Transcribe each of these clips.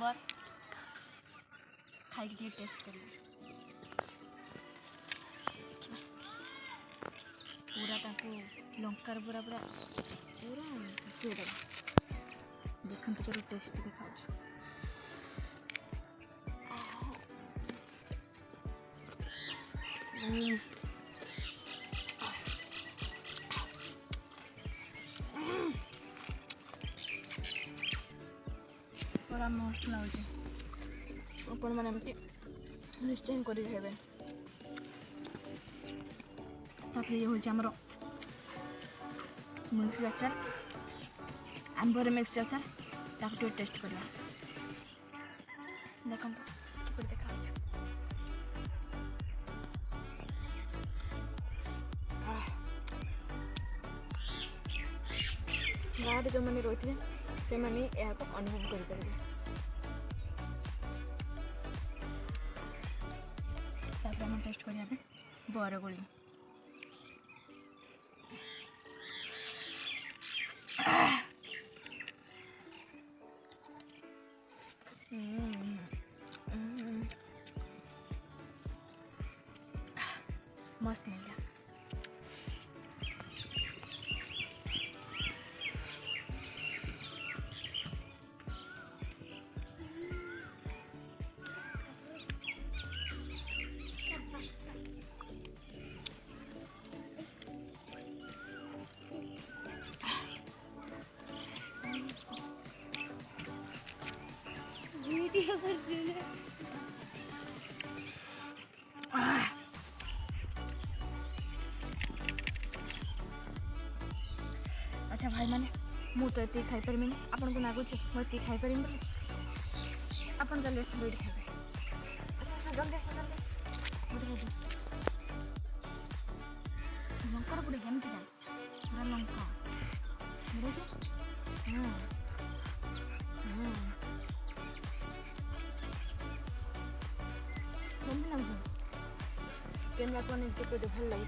number खाई के test कर पूरा लंकार पूरा पूरा पूरा देखते तर टेस्ट देखा पूरा मस्त लगे आपण मैंने निश्चय कर खाइबे ये हूँ आमर मिक्स आचार आंबर मिक्स आचार ताकू टेस्ट करवा देखो कि देखा गाँव जो मैंने रही से मैंने अनुभव करें टेस्ट करने बरगोली मस्त मिल गया वीडियो कर अच्छा भाई मैंने मुझे ये खाई पारि आपन को लगुच मुझे खाई पारि आप जल्दी आस खाइबे अच्छा जल्दी आस जल्दी लंकार बुढ़े केमती जाए पूरा लंका केमती लगुच केमती आपन भल लगे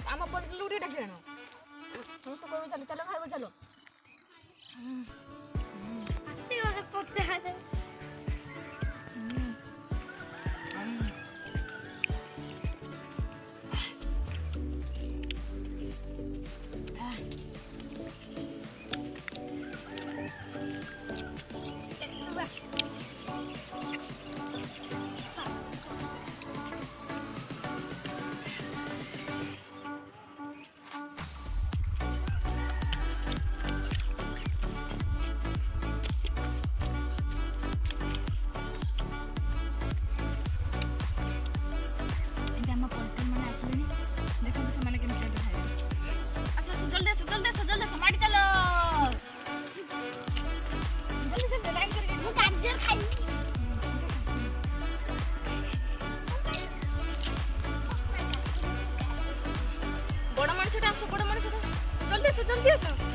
आम पड़े लुड़ी डाक तो कह चलो चलो खाइब चलो बड़ मनुष्य जल्दी आस